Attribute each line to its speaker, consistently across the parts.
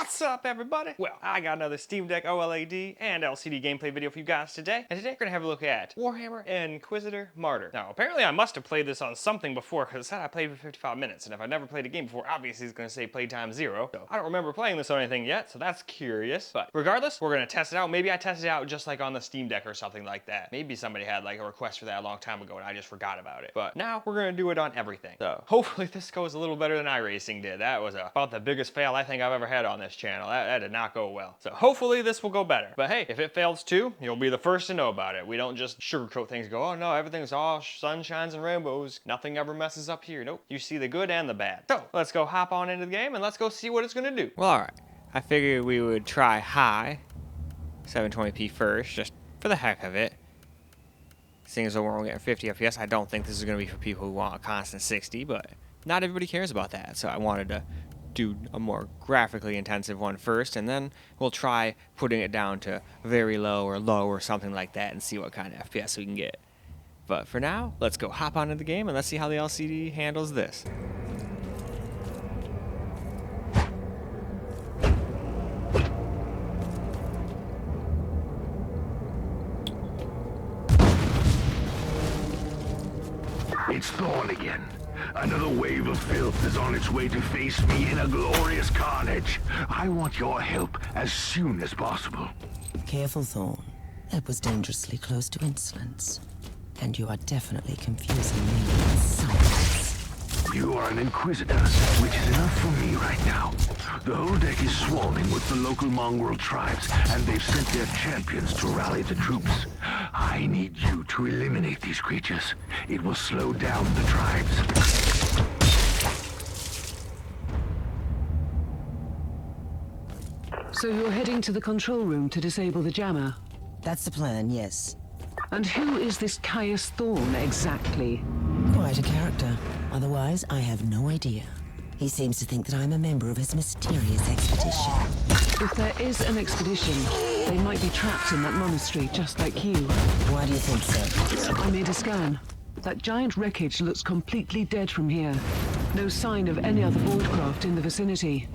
Speaker 1: What's up, everybody? Well, I got another Steam Deck OLED and LCD gameplay video for you guys today. And today we're gonna have a look at Warhammer Inquisitor Martyr. Now, apparently I must have played this on something before, because it said I played for 55 minutes. And if I've never played a game before, obviously it's gonna say playtime 0. So I don't remember playing this on anything yet, so that's curious. But regardless, we're gonna test it out. Maybe I tested it out just like on the Steam Deck or something like that. Maybe somebody had like a request for that a long time ago and I just forgot about it. But now we're gonna do it on everything. So hopefully this goes a little better than iRacing did. That was about the biggest fail I think I've ever had on this channel. That did not go well. So hopefully this will go better. But hey, if it fails too, you'll be the first to know about it. We don't just sugarcoat things and go, oh no, everything's all sunshines and rainbows. Nothing ever messes up here. Nope. You see the good and the bad. So let's go hop on into the game and let's go see what it's gonna do. Well, all right. I figured we would try high 720p first, just for the heck of it. Seeing as though we're only getting 50 FPS, I don't think this is gonna be for people who want a constant 60, but not everybody cares about that. So I wanted to do a more graphically intensive one first, and then we'll try putting it down to very low or something like that and see what kind of FPS we can get. But for now, let's go hop onto the game and let's see how the LCD handles this.
Speaker 2: It's Thorn again. Another wave of filth is on its way to face me in a glorious carnage. I want your help as soon as possible.
Speaker 3: Careful, Thorn. That was dangerously close to insolence. And you are definitely confusing me with someone.
Speaker 2: You are an Inquisitor, which is enough for me right now. The whole deck is swarming with the local mongrel tribes, and they've sent their champions to rally the troops. I need you to eliminate these creatures. It will slow down the tribes.
Speaker 4: So you're heading to the control room to disable the jammer?
Speaker 3: That's the plan, yes.
Speaker 4: And who is this Caius Thorn exactly?
Speaker 3: Quite a character. Otherwise, I have no idea. He seems to think that I'm a member of his mysterious expedition.
Speaker 4: If there is an expedition, they might be trapped in that monastery, just like you.
Speaker 3: Why do you think so?
Speaker 4: I made a scan. That giant wreckage looks completely dead from here. No sign of any other boardcraft in the vicinity.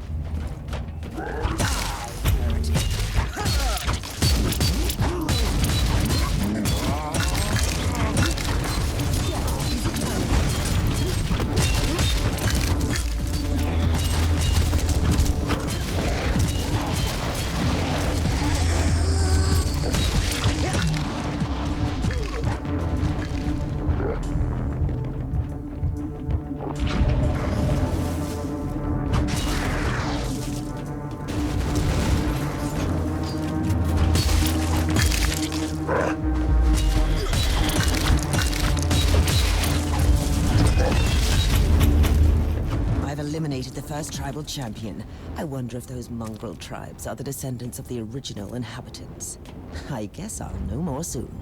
Speaker 3: Eliminated the first tribal champion. I wonder if those mongrel tribes are the descendants of the original inhabitants. I guess I'll know more soon.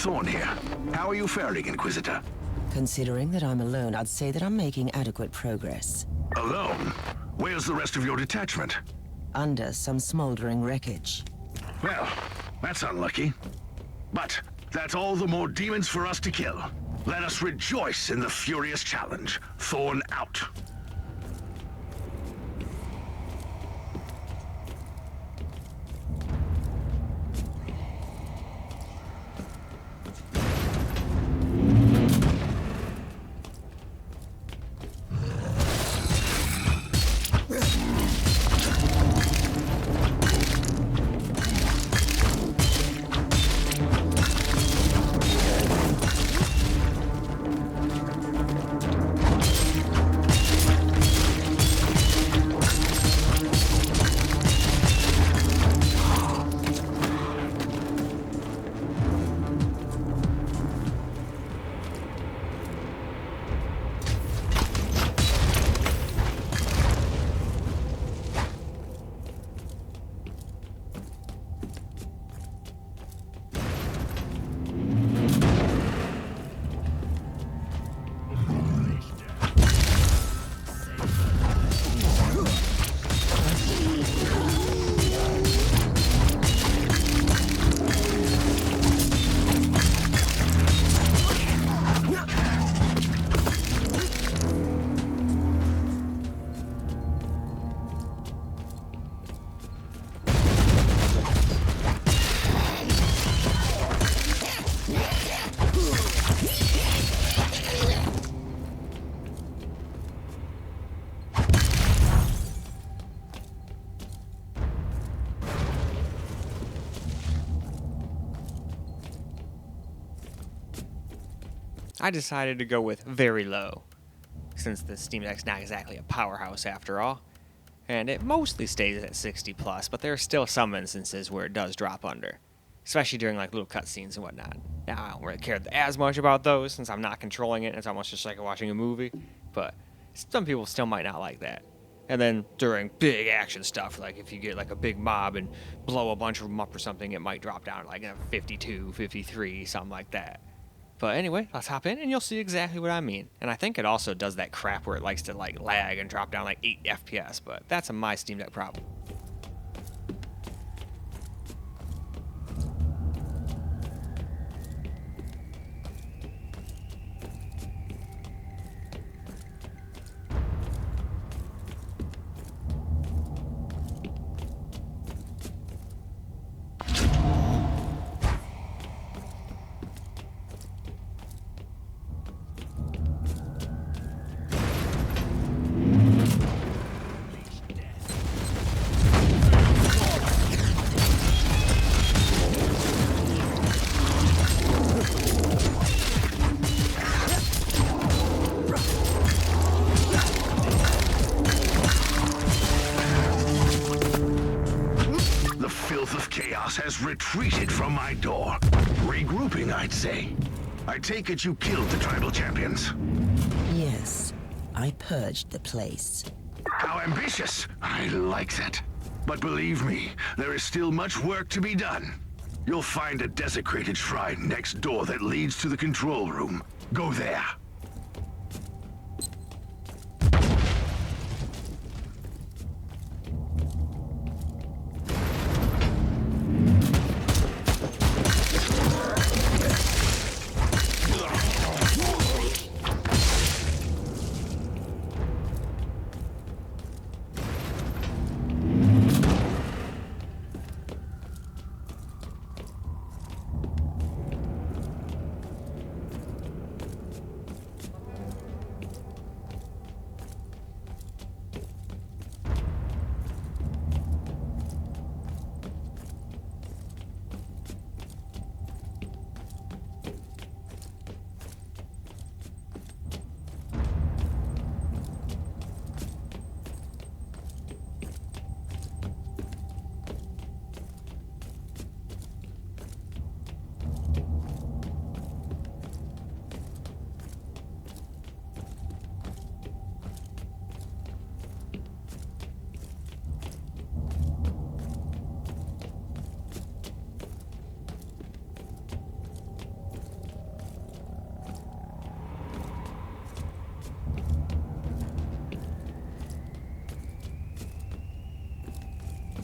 Speaker 2: Thorn here. How are you faring, Inquisitor?
Speaker 3: Considering that I'm alone, I'd say that I'm making adequate progress.
Speaker 2: Alone? Where's the rest of your detachment?
Speaker 3: Under some smoldering wreckage.
Speaker 2: Well, that's unlucky. But that's all the more demons for us to kill. Let us rejoice in the furious challenge. Thorn out.
Speaker 1: I decided to go with very low, since the Steam Deck's not exactly a powerhouse after all, and it mostly stays at 60 plus, but there are still some instances where it does drop under, especially during like little cutscenes and whatnot. Now I don't really care as much about those since I'm not controlling it, it's almost just like watching a movie, but some people still might not like that. And then during big action stuff, like if you get like a big mob and blow a bunch of them up or something, it might drop down to like a 52, 53, something like that. But anyway, let's hop in and you'll see exactly what I mean. And I think it also does that crap where it likes to like lag and drop down like 8 FPS, but that's my Steam Deck problem.
Speaker 2: Has retreated from my door. Regrouping, I'd say. I take it you killed the tribal champions.
Speaker 3: Yes, I purged the place.
Speaker 2: How ambitious! I like that. But believe me, there is still much work to be done. You'll find a desecrated shrine next door that leads to the control room. Go there.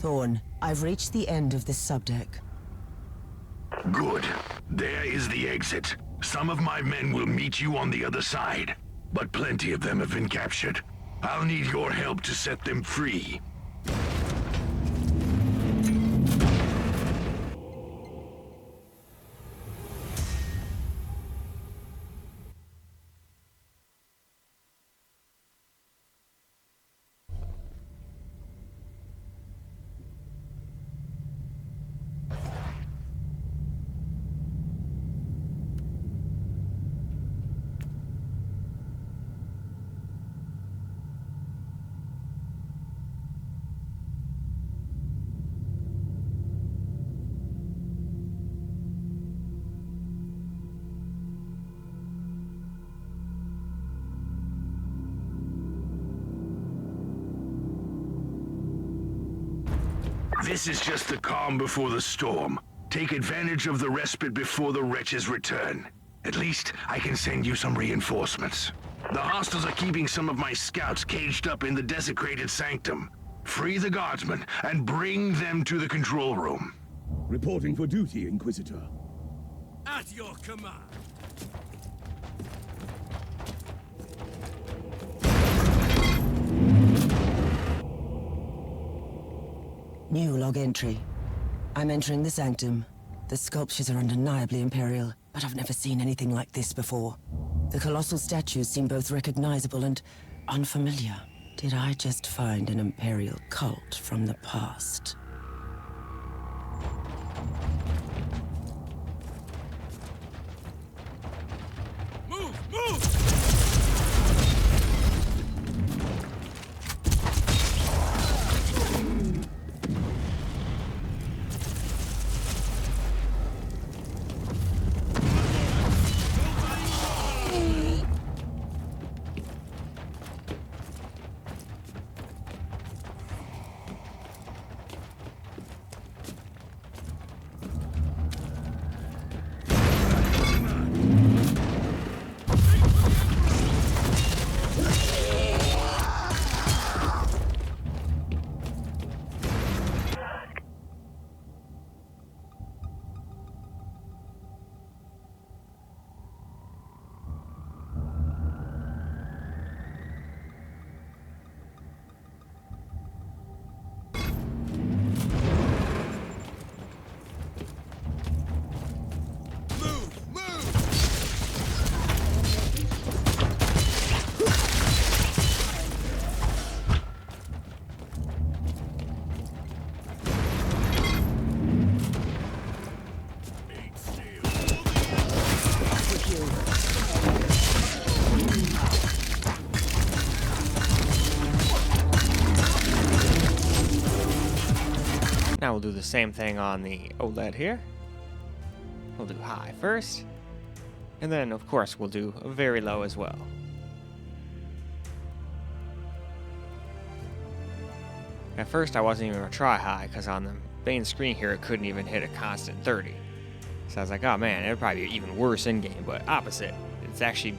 Speaker 3: Thorn, I've reached the end of this subdeck.
Speaker 2: Good. There is the exit. Some of my men will meet you on the other side, but plenty of them have been captured. I'll need your help to set them free. This is just the calm before the storm. Take advantage of the respite before the wretches return. At least, I can send you some reinforcements. The hostiles are keeping some of my scouts caged up in the desecrated sanctum. Free the guardsmen and bring them to the control room.
Speaker 5: Reporting for duty, Inquisitor.
Speaker 6: At your command.
Speaker 3: New log entry. I'm entering the sanctum. The sculptures are undeniably imperial, but I've never seen anything like this before. The colossal statues seem both recognizable and unfamiliar. Did I just find an imperial cult from the past?
Speaker 6: Move! Move!
Speaker 1: Now we'll do the same thing on the OLED here. We'll do high first, and then of course we'll do very low as well. At first I wasn't even going to try high, because on the main screen here it couldn't even hit a constant 30. So I was like, oh man, it'd probably be even worse in-game, but opposite. It's actually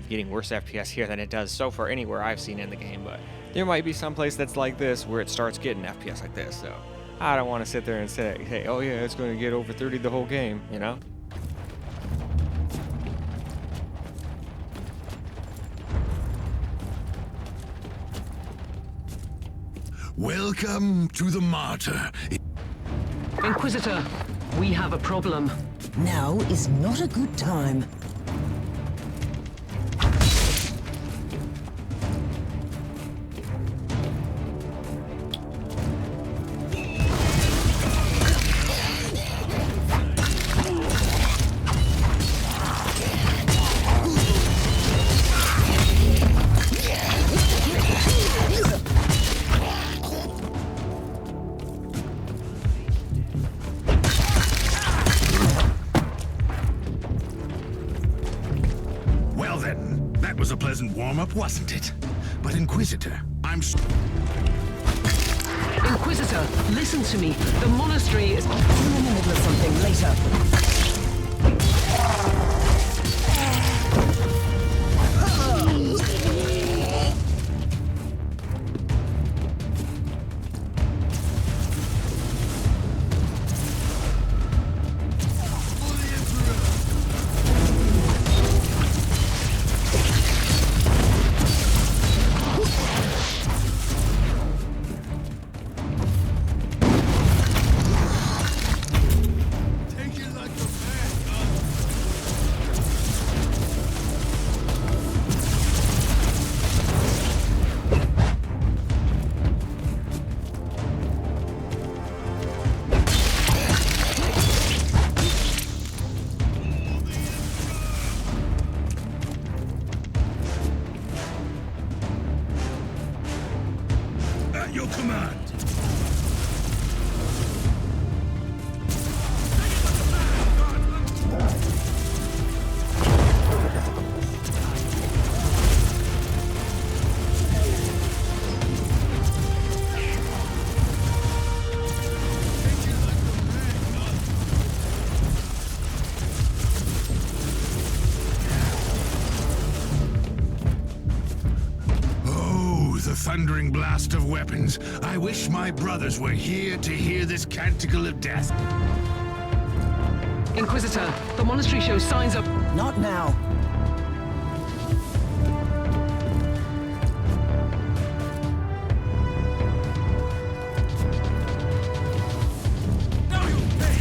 Speaker 1: getting worse FPS here than it does so far anywhere I've seen in the game, but there might be some place that's like this where it starts getting FPS like this, so I don't want to sit there and say, hey, oh yeah, it's going to get over 30 the whole game, you know?
Speaker 2: Welcome to the Martyr.
Speaker 4: Inquisitor, we have a problem.
Speaker 3: Now is not a good time.
Speaker 2: Well then, that was a pleasant warm-up, wasn't it? But Inquisitor,
Speaker 4: Inquisitor, listen to me. The monastery is...
Speaker 3: I'm in the middle of something later.
Speaker 5: At your command.
Speaker 2: Thundering blast of weapons. I wish my brothers were here to hear this canticle of death.
Speaker 4: Inquisitor, the monastery shows signs of...
Speaker 3: Not now.
Speaker 6: Now you'll pay!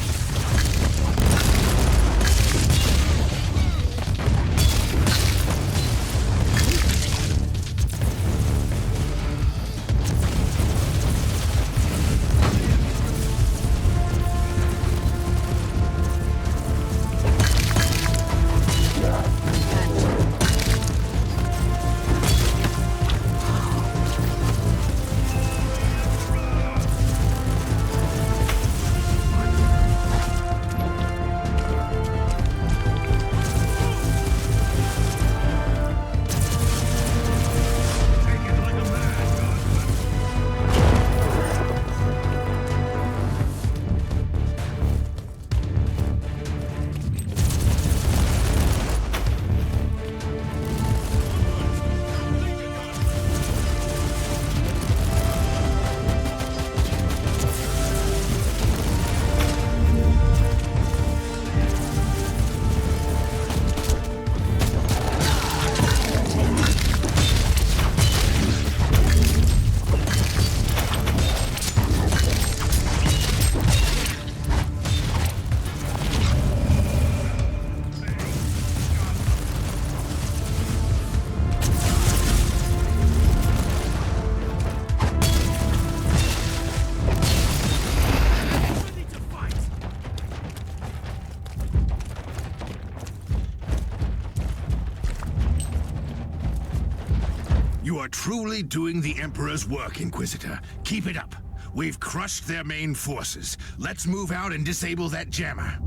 Speaker 2: You are truly doing the Emperor's work, Inquisitor. Keep it up. We've crushed their main forces. Let's move out and disable that jammer.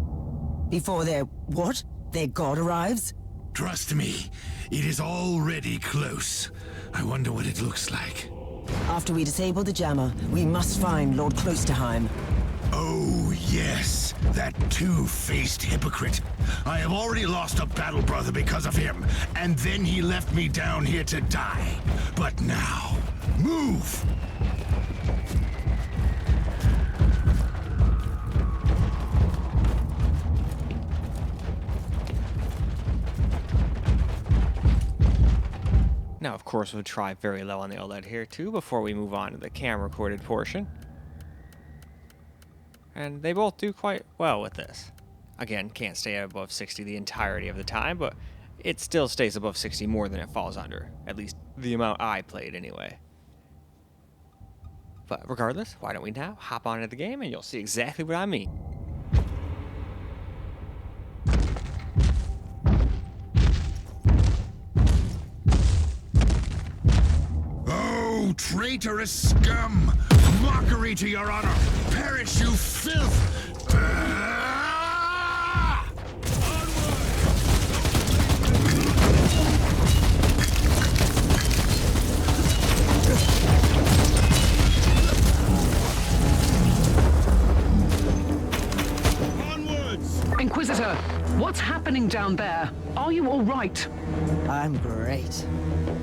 Speaker 3: Before their... what? Their god arrives?
Speaker 2: Trust me, it is already close. I wonder what it looks like.
Speaker 3: After we disable the jammer, we must find Lord Klosterheim.
Speaker 2: Oh, yes. That two-faced hypocrite. I have already lost a battle brother because of him, and then he left me down here to die. But now, move!
Speaker 1: Now, of course, we'll try very low on the OLED here, too, before we move on to the camera-recorded portion. And they both do quite well with this. Again, can't stay above 60 the entirety of the time, but it still stays above 60 more than it falls under. At least the amount I played, anyway. But regardless, why don't we now hop on into the game and you'll see exactly what I mean.
Speaker 2: Oh, traitorous scum! Mockery to your honor! Perish, you filth! Ah!
Speaker 6: Onwards!
Speaker 4: Inquisitor, what's happening down there? Are you all right?
Speaker 3: I'm great.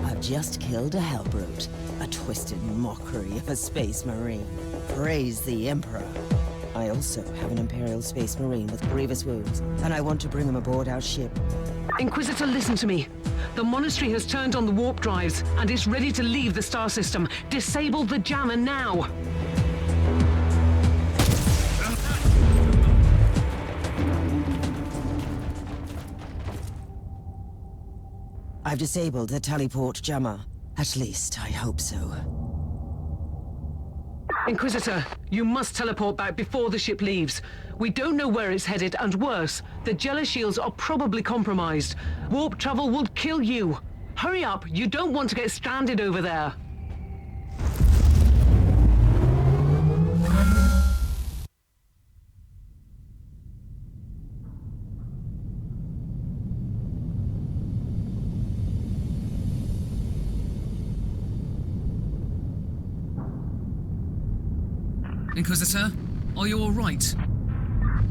Speaker 3: I've just killed a hellbrute, a twisted mockery of a space marine. Praise the Emperor. I also have an Imperial Space Marine with grievous wounds, and I want to bring him aboard our ship.
Speaker 4: Inquisitor, listen to me. The monastery has turned on the warp drives and is ready to leave the star system. Disable the jammer now.
Speaker 3: I've disabled the teleport jammer. At least, I hope so.
Speaker 4: Inquisitor, you must teleport back before the ship leaves. We don't know where it's headed, and worse, the Jella shields are probably compromised. Warp travel will kill you. Hurry up, you don't want to get stranded over there.
Speaker 7: Inquisitor, are you alright?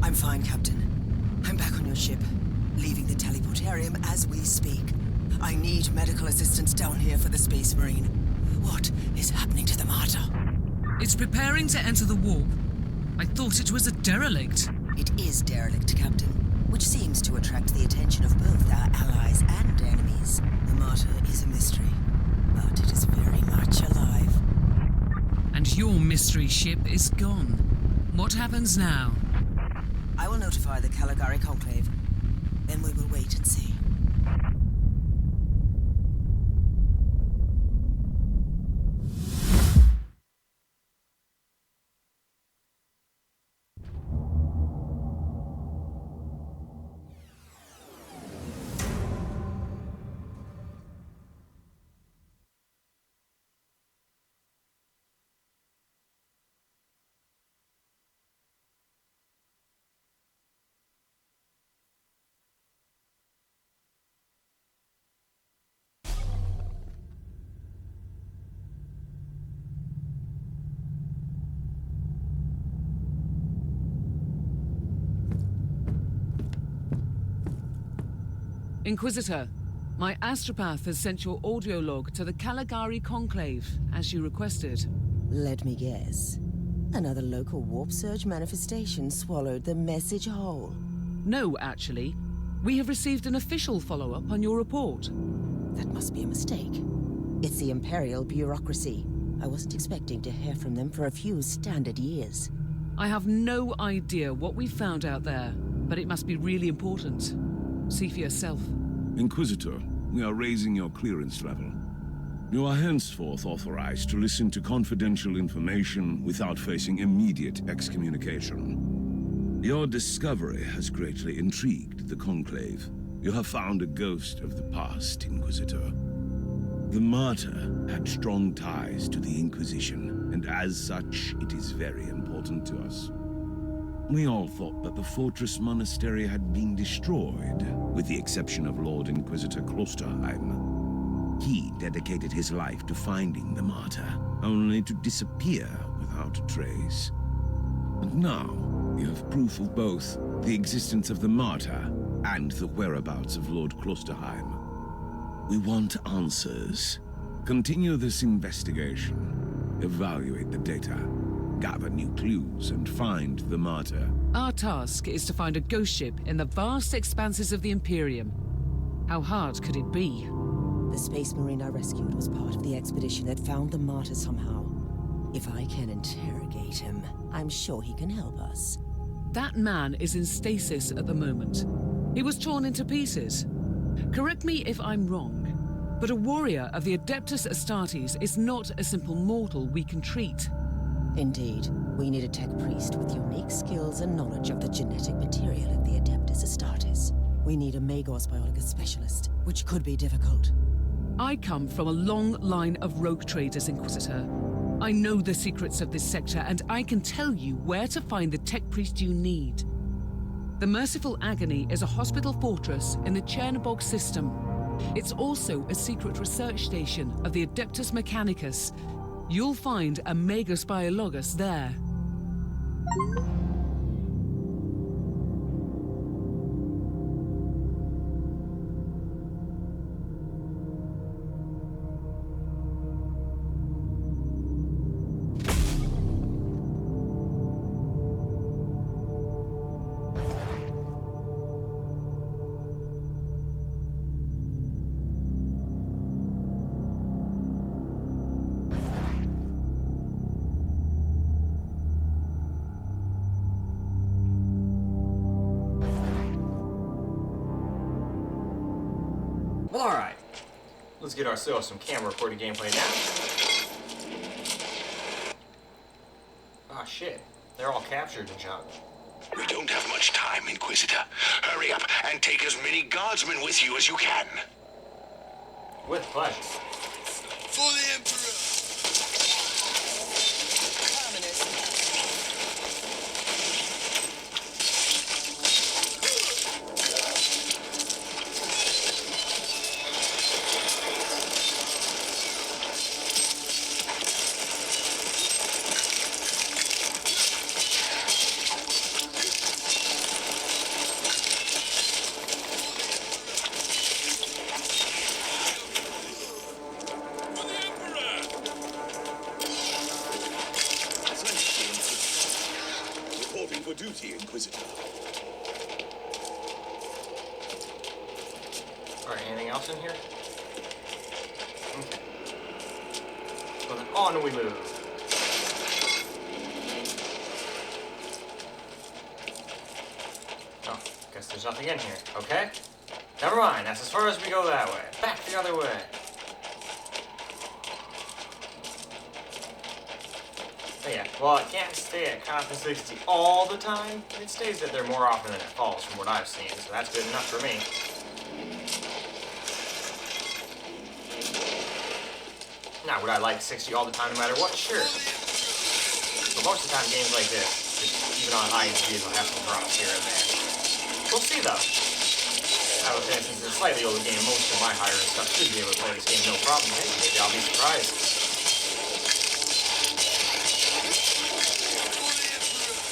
Speaker 3: I'm fine, Captain. I'm back on your ship, leaving the teleportarium as we speak. I need medical assistance down here for the Space Marine. What is happening to the Martyr?
Speaker 7: It's preparing to enter the warp. I thought it was a derelict.
Speaker 3: It is derelict, Captain, which seems to attract the attention of both our allies and enemies. The Martyr is a mystery, but it is very much alive.
Speaker 7: And your mystery ship is gone. What happens now?
Speaker 3: I will notify the Caligari Conclave. Then we will wait and see.
Speaker 4: Inquisitor, my astropath has sent your audio log to the Caligari Conclave, as you requested.
Speaker 3: Let me guess. Another local warp surge manifestation swallowed the message whole.
Speaker 4: No, actually. We have received an official follow-up on your report.
Speaker 3: That must be a mistake. It's the Imperial bureaucracy. I wasn't expecting to hear from them for a few standard years.
Speaker 4: I have no idea what we found out there, but it must be really important. See for yourself.
Speaker 5: Inquisitor, we are raising your clearance level. You are henceforth authorized to listen to confidential information without facing immediate excommunication. Your discovery has greatly intrigued the Conclave. You have found a ghost of the past, Inquisitor. The Martyr had strong ties to the Inquisition, and as such, it is very important to us. We all thought that the Fortress Monastery had been destroyed, with the exception of Lord Inquisitor Klosterheim. He dedicated his life to finding the Martyr, only to disappear without a trace. And now, we have proof of both the existence of the Martyr and the whereabouts of Lord Klosterheim. We want answers. Continue this investigation. Evaluate the data. Gather new clues and find the Martyr.
Speaker 4: Our task is to find a ghost ship in the vast expanses of the Imperium. How hard could it be?
Speaker 3: The Space Marine I rescued was part of the expedition that found the Martyr somehow. If I can interrogate him, I'm sure he can help us.
Speaker 4: That man is in stasis at the moment. He was torn into pieces. Correct me if I'm wrong, but a warrior of the Adeptus Astartes is not a simple mortal we can treat.
Speaker 3: Indeed, we need a tech priest with unique skills and knowledge of the genetic material of the Adeptus Astartes. We need a Magos biologist specialist, which could be difficult.
Speaker 4: I come from a long line of rogue traders, Inquisitor. I know the secrets of this sector, and I can tell you where to find the tech priest you need. The Merciful Agony is a hospital fortress in the Chernobog system. It's also a secret research station of the Adeptus Mechanicus. You'll find a Magos Biologus there.
Speaker 1: Well, alright. Let's get ourselves some camera recorded gameplay now. Ah, shit. They're all captured and junk.
Speaker 2: We don't have much time, Inquisitor. Hurry up and take as many guardsmen with you as you can.
Speaker 1: With pleasure.
Speaker 6: For the Emperor! duty, Inquisitor.
Speaker 1: Alright, anything else in here? Okay. So then on we move. Oh, guess there's nothing in here. Okay. Never mind, that's as far as we go that way. Back the other way. But yeah, well, it can't stay at constant 60 all the time. It stays at there more often than it falls from what I've seen, so that's good enough for me. Now, would I like 60 all the time no matter what? Sure. But most of the time, games like this, just even on high speeds, will have some drops here and there. We'll see, though. I would say, since it's a slightly older game, most of my higher end stuff should be able to play this game no problem. Hey, maybe I'll be surprised.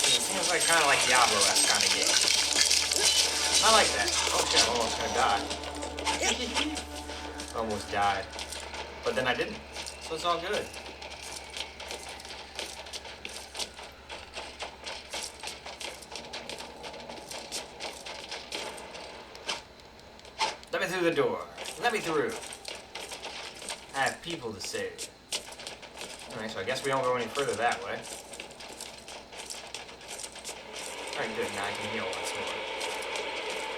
Speaker 1: It seems like kind of like Diablo-esque kind of game. I like that. Oh shit, I'm almost gonna die. Almost died. But then I didn't. So it's all good. Let me through the door. Let me through. I have people to save. Alright, so I guess we don't go any further that way. Alright, good. Now I can heal once more.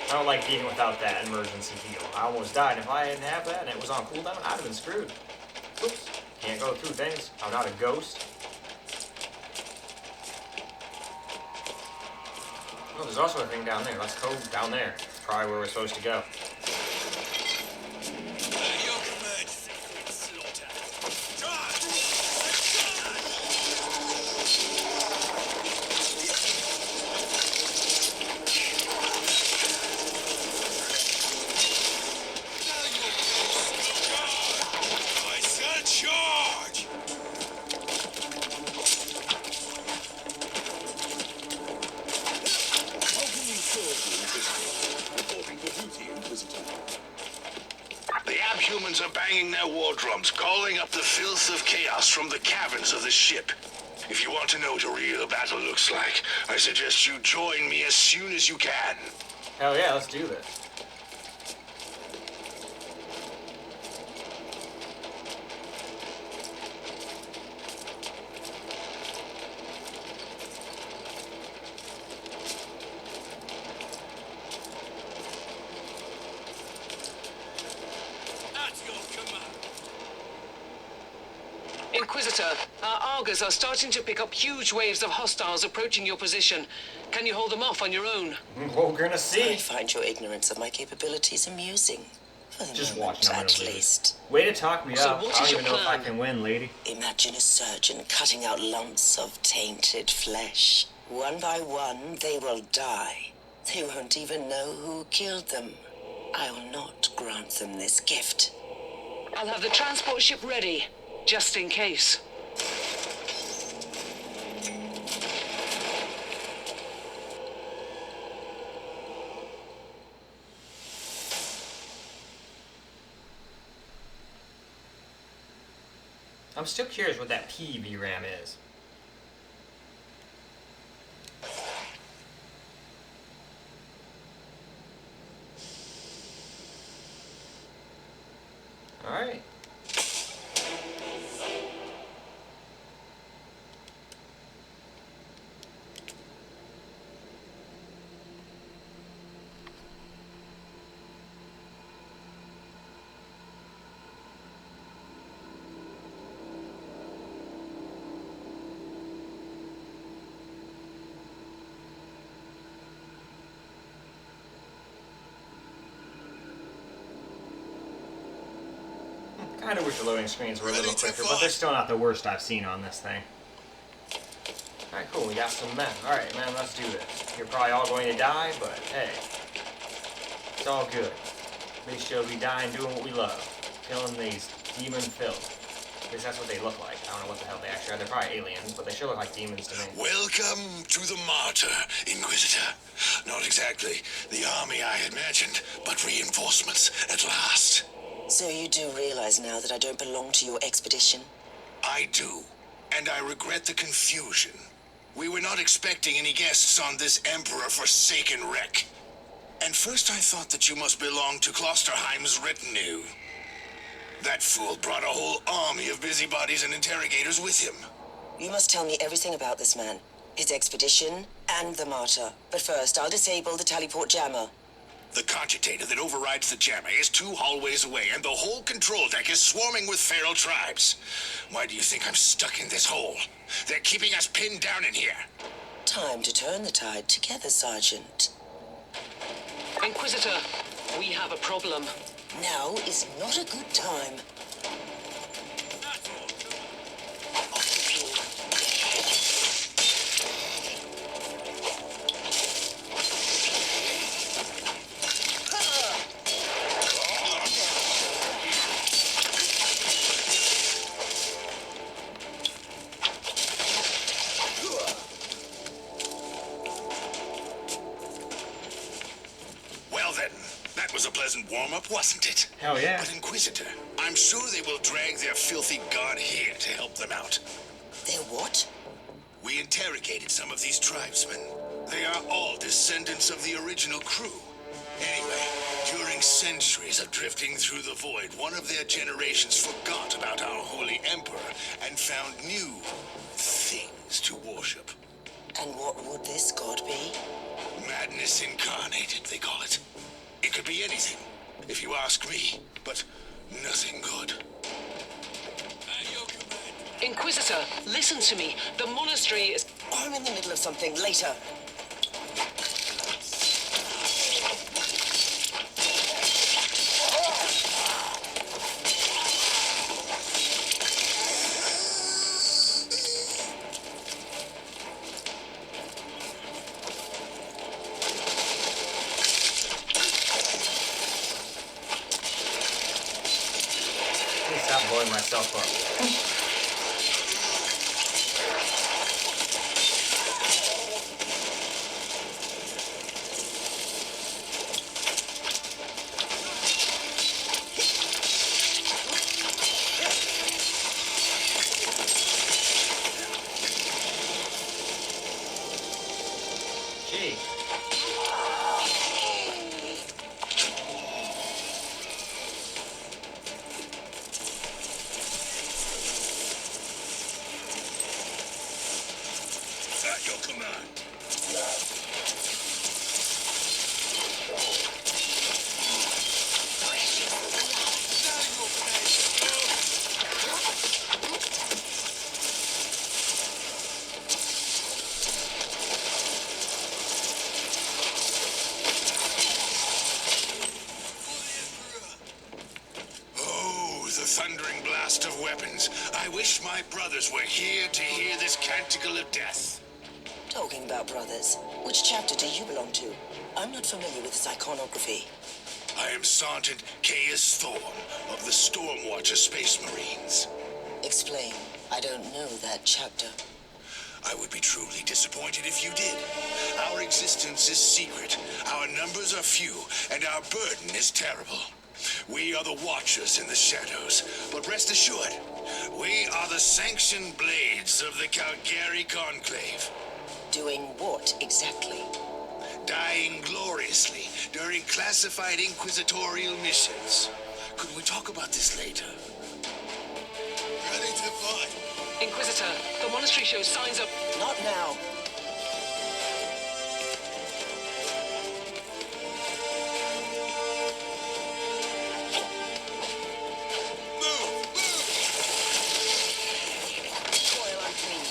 Speaker 1: I don't like being without that emergency heal. I almost died. If I didn't have that and it was on cooldown, I'd have been screwed. Oops. Can't go through things. I'm not a ghost. Oh, there's also a thing down there. Let's go down there. It's probably where we're supposed to go.
Speaker 6: Your command, slaughter. I said charge! How can we serve you, Inquisitor? Reporting for duty, Inquisitor.
Speaker 2: The abhumans are banging their war drums, calling up the filth of chaos from the caverns of the ship. If you want to know what a real battle looks like, I suggest you join me as soon as you can.
Speaker 1: Hell yeah, let's do this.
Speaker 6: At your command.
Speaker 4: Inquisitor, our Argos are starting to pick up huge waves of hostiles approaching your position. Can you hold them off on your own?
Speaker 1: Well, we're gonna see.
Speaker 3: I find your ignorance of my capabilities amusing. For the
Speaker 1: Just
Speaker 3: moment,
Speaker 1: watch, I'm
Speaker 3: at
Speaker 1: gonna lose.
Speaker 3: least.
Speaker 1: Way to talk me
Speaker 4: So
Speaker 1: up.
Speaker 4: what
Speaker 1: I
Speaker 4: is
Speaker 1: don't
Speaker 4: your
Speaker 1: even know if I
Speaker 4: plan?
Speaker 1: can win, lady.
Speaker 3: Imagine a surgeon cutting out lumps of tainted flesh. One by one, they will die. They won't even know who killed them. I will not grant them this gift.
Speaker 4: I'll have the transport ship ready, just in case.
Speaker 1: I'm still curious what that PVRAM is. Alright. Kind of wish the loading screens were a little quicker, but they're still not the worst I've seen on this thing. Alright, cool, we got some men. Alright, man, let's do this. You're probably all going to die, but hey, it's all good. At least you'll be dying doing what we love. Killing these demon filth. At least that's what they look like. I don't know what the hell they actually are. They're probably aliens, but they sure look like demons to me.
Speaker 6: Welcome to the Martyr, Inquisitor. Not exactly the army I had imagined, but reinforcements at last.
Speaker 3: So you do realize now that I don't belong to your expedition?
Speaker 6: I do, and I regret the confusion. We were not expecting any guests on this Emperor-forsaken wreck. And first I thought that you must belong to Klosterheim's retinue. That fool brought a whole army of busybodies and interrogators with him.
Speaker 3: You must tell me everything about this man, his expedition, and the Martyr. But first, I'll disable the Tallyport jammer.
Speaker 6: The cogitator that overrides the jammer is 2 hallways away, and the whole control deck is swarming with feral tribes. Why do you think I'm stuck in this hole? They're keeping us pinned down in here.
Speaker 3: Time to turn the tide together, Sergeant.
Speaker 8: Inquisitor, we have a problem.
Speaker 3: Now is not a good time.
Speaker 6: Well then, that was a pleasant warm-up, wasn't it?
Speaker 1: Hell yeah.
Speaker 6: But Inquisitor, I'm sure they will drag their filthy god here to help them out.
Speaker 3: They're what?
Speaker 6: We interrogated some of these tribesmen. They are all descendants of the original crew. Anyway, during centuries of drifting through the void, one of their generations forgot about our holy emperor and found new things to worship.
Speaker 3: And what would this god be?
Speaker 6: Madness incarnated, they call it. It could be anything, if you ask me, but nothing good.
Speaker 8: Inquisitor, listen to me. The monastery is...
Speaker 3: I'm in the middle of something. Later.
Speaker 1: Please stop blowing myself up. Gee.
Speaker 6: At your command. Oh, the thundering blast of weapons. I wish my brothers were here to hear this canticle of death.
Speaker 3: Talking about brothers, which chapter do you belong to? I'm not familiar with this iconography.
Speaker 6: I am Sergeant Caius Thorne of the Stormwatcher Space Marines.
Speaker 3: Explain. I don't know that chapter.
Speaker 6: I would be truly disappointed if you did. Our existence is secret, our numbers are few, and our burden is terrible. We are the Watchers in the shadows, but rest assured, we are the sanctioned blades of the Calgary Conclave.
Speaker 3: Doing what exactly?
Speaker 6: Dying gloriously during classified inquisitorial missions. Could we talk about this later? Ready to fight.
Speaker 8: Inquisitor, the monastery shows signs of...
Speaker 3: Not now. Coil unclean.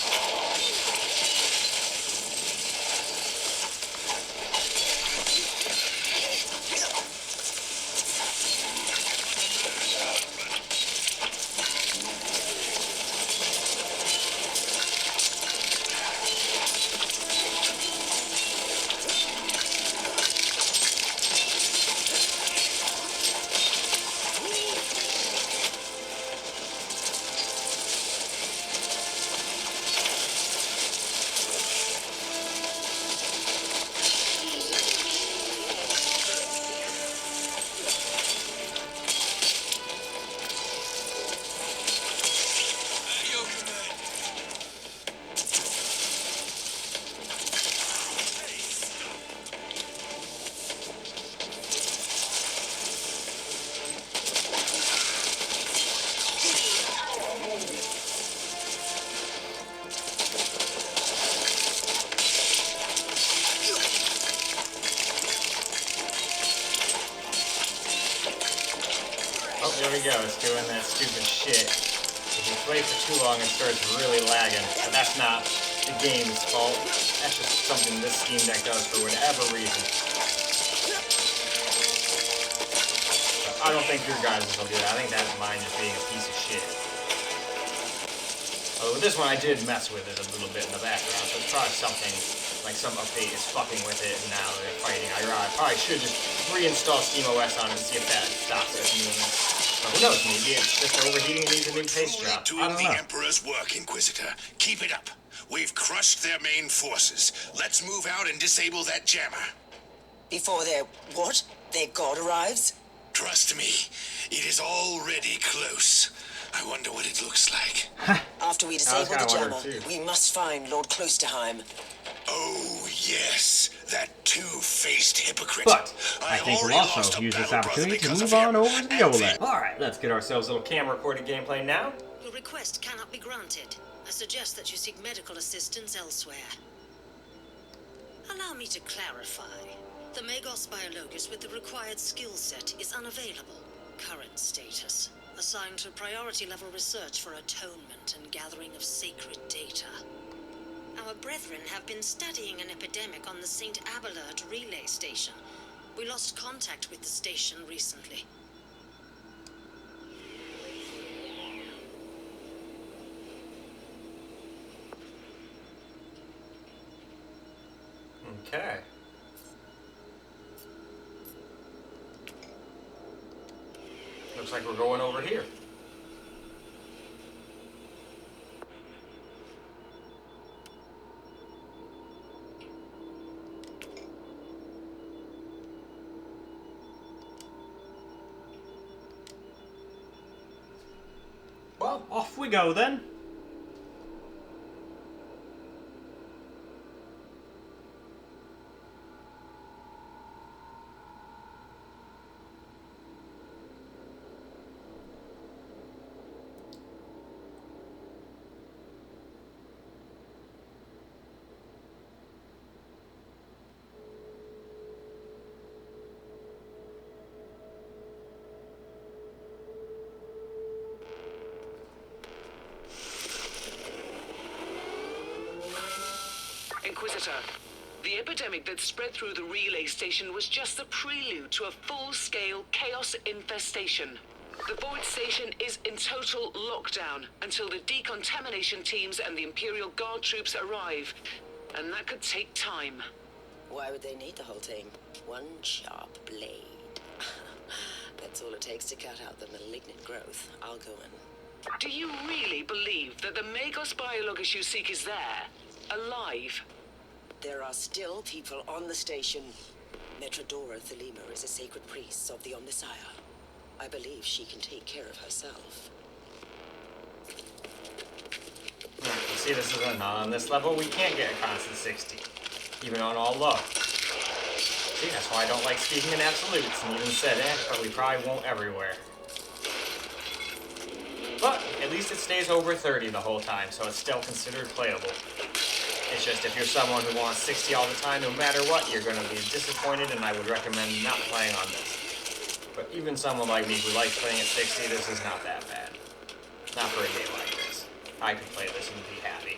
Speaker 1: we go. It's doing that stupid shit. If you play for too long, it starts really lagging. But that's not the game's fault. That's just something this Steam Deck does for whatever reason. But I don't think your guys will do that. I think that's mine just being a piece of shit. Although with this one, I did mess with it a little bit in the background, so it's probably something, like some update is fucking with it, and now they're fighting. I probably should just reinstall SteamOS on it and see if that stops it from moving. But who knows, maybe it's just overheating and needs a new paste drop. I don't know.
Speaker 6: The Emperor's work, Inquisitor. Keep it up. We've crushed their main forces. Let's move out and disable that jammer.
Speaker 3: Before their what? Their god arrives?
Speaker 6: Trust me, it is already close. I wonder what it looks like.
Speaker 3: After we disable the jammer, we must find Lord Klosterheim.
Speaker 6: Oh, yes. That two-faced hypocrite.
Speaker 1: But I think we'll also use this opportunity to move on over to the OLED. Alright, let's get ourselves a little camera-recorded gameplay now.
Speaker 9: Your request cannot be granted. I suggest that you seek medical assistance elsewhere. Allow me to clarify. The Magos Biologus with the required skill set is unavailable. Current status: assigned to priority-level research for atonement and gathering of sacred data. Our brethren have been studying an epidemic on the St. Abelard relay station. We lost contact with the station recently.
Speaker 1: Okay. Looks like we're going over here. Well, off we go then.
Speaker 8: Inquisitor, the epidemic that spread through the relay station was just the prelude to a full-scale chaos infestation. The Void Station is in total lockdown until the decontamination teams and the Imperial Guard troops arrive, and that could take time.
Speaker 3: Why would they need the whole team? One sharp blade. That's all it takes to cut out the malignant growth. I'll go in.
Speaker 8: Do you really believe that the Magos Biologus you seek is there, alive?
Speaker 3: There are still people on the station. Metrodora Thelema is a sacred priest of the Omnisire. I believe she can take care of herself.
Speaker 1: You see, this is on this level, we can't get a constant 60, even on all low. See, that's why I don't like speaking in absolutes, and even said but we probably won't everywhere. But at least it stays over 30 the whole time, so it's still considered playable. It's just if you're someone who wants 60 all the time, no matter what, you're going to be disappointed, and I would recommend not playing on this. But even someone like me who likes playing at 60, this is not that bad. Not for a game like this. I could play this and be happy.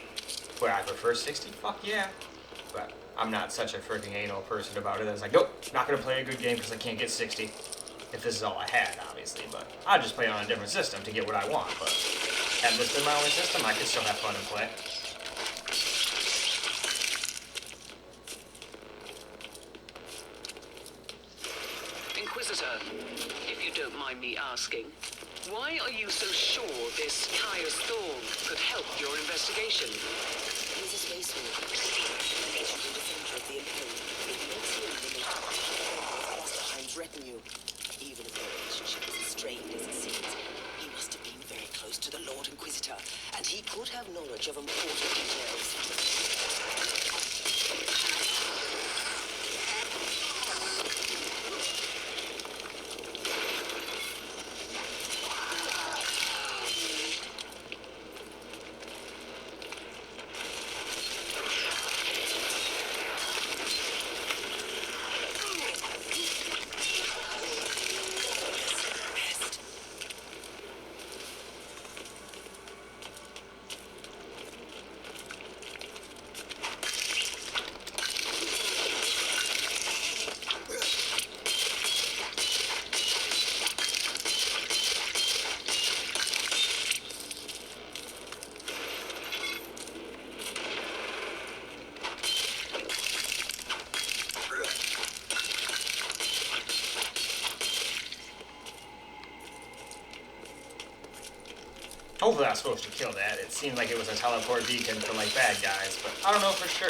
Speaker 1: Would I prefer 60? Fuck yeah. But I'm not such a freaking anal person about it. I was like, nope, not going to play a good game because I can't get 60. If this is all I had, obviously. But I'd just play it on a different system to get what I want. But had this been my only system, I could still have fun and play.
Speaker 8: Inquisitor, if you don't mind me asking, why are you so sure this Caius Thorn could help your investigation?
Speaker 3: He's a space hawk. A legendary defender of the Imperium. It makes him the most Klosterheim's retinue. Even if their relationship is as strained as it seems, he must have been very close to the Lord Inquisitor, and he could have knowledge of important details.
Speaker 1: hopefully I was supposed to kill that. It seemed like it was a teleport beacon for like bad guys, but I don't know for sure.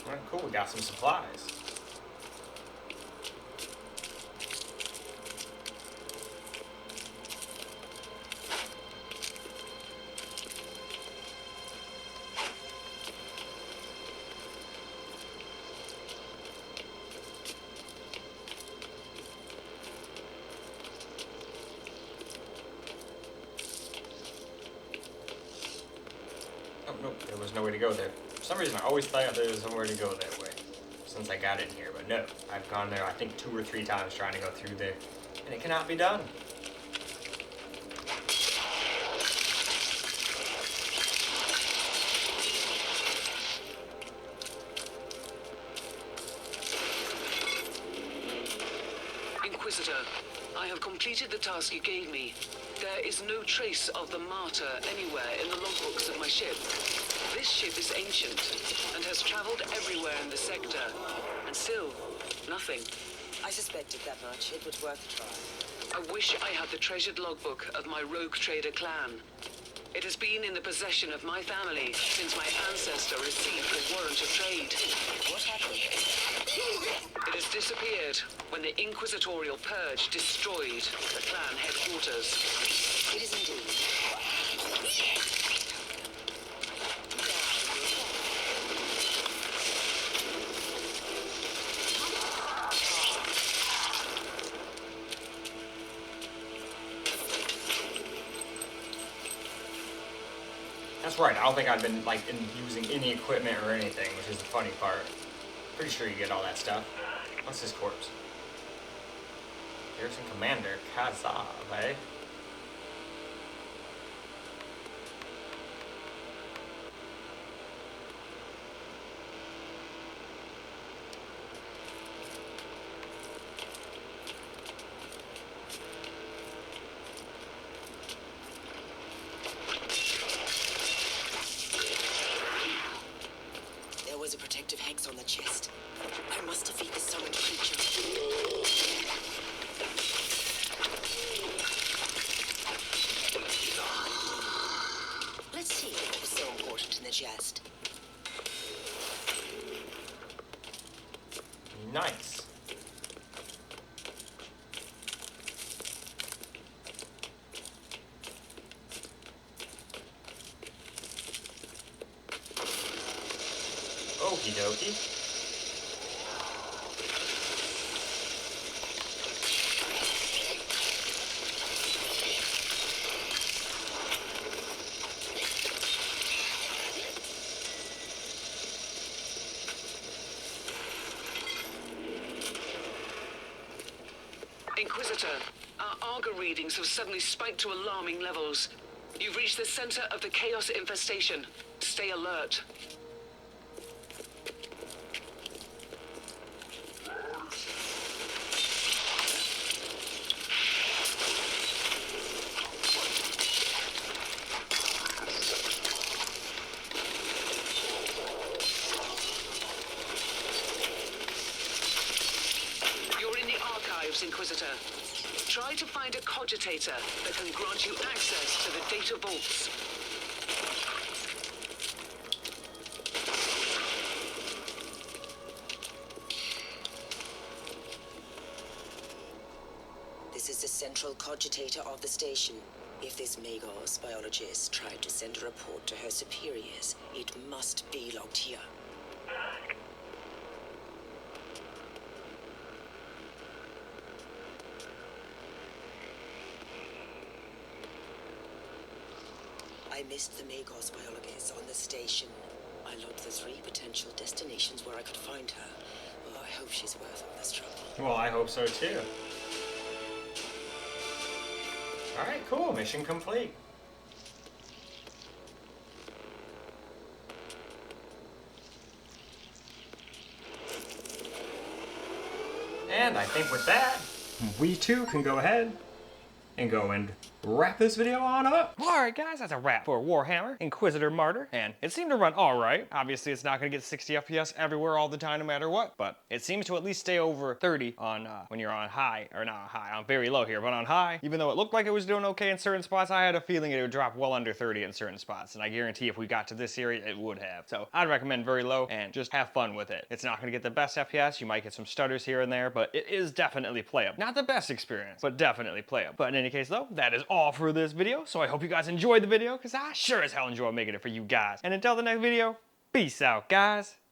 Speaker 1: Alright, cool, we got some supplies. Oh, nope, there was no way to go there. For some reason, I always thought there was somewhere to go that way since I got in here, but no. I've gone there, I think, 2 or 3 times trying to go through there, and it cannot be done.
Speaker 8: Inquisitor, I have completed the task you gave me. There is no trace of the Martyr anywhere in the logbooks of my ship. This ship is ancient and has traveled everywhere in the sector, and still, nothing.
Speaker 9: I suspected that much. It was worth a try.
Speaker 8: I wish I had the treasured logbook of my rogue trader clan. It has been in the possession of my family since my ancestor received the warrant of trade.
Speaker 9: What happened?
Speaker 8: It has disappeared when the Inquisitorial Purge destroyed the clan headquarters.
Speaker 9: It is indeed.
Speaker 1: That's right, I don't think I've been like using any equipment or anything, which is the funny part. Pretty sure you get all that stuff. What's this corpse? Garrison Commander, Kazav, eh?
Speaker 9: There was a protective hex on the chest. I must defeat the summoned creature. Let's see what was so important in the chest.
Speaker 1: Nice. Okie dokie.
Speaker 8: Inquisitor, our Argo readings have suddenly spiked to alarming levels. You've reached the center of the Chaos infestation. Stay alert. Inquisitor. Try to find a cogitator that can grant you access to the data vaults.
Speaker 9: This is the central cogitator of the station. If this Magos biologist tried to send a report to her superiors, it must be logged here. I missed the Magos biologist on the station. I logged the 3 potential destinations where I could find her. Oh, I hope she's worth all this trouble.
Speaker 1: Well, I hope so too. Alright, cool. Mission complete. And I think with that, we too can go ahead and go and wrap this video on up. Alright guys, that's a wrap for Warhammer Inquisitor Martyr, and it seemed to run alright. Obviously it's not going to get 60 FPS everywhere all the time no matter what, but it seems to at least stay over 30 on when you're on high, or not high, on very low here, but on high. Even though it looked like it was doing okay in certain spots, I had a feeling it would drop well under 30 in certain spots, and I guarantee if we got to this area, it would have. So I'd recommend very low and just have fun with it. It's not going to get the best FPS, you might get some stutters here and there, but it is definitely playable. Not the best experience, but definitely playable. But in any case though, that is all for this video, so I hope you guys enjoyed the video, because I sure as hell enjoy making it for you guys. And until the next video, peace out, guys.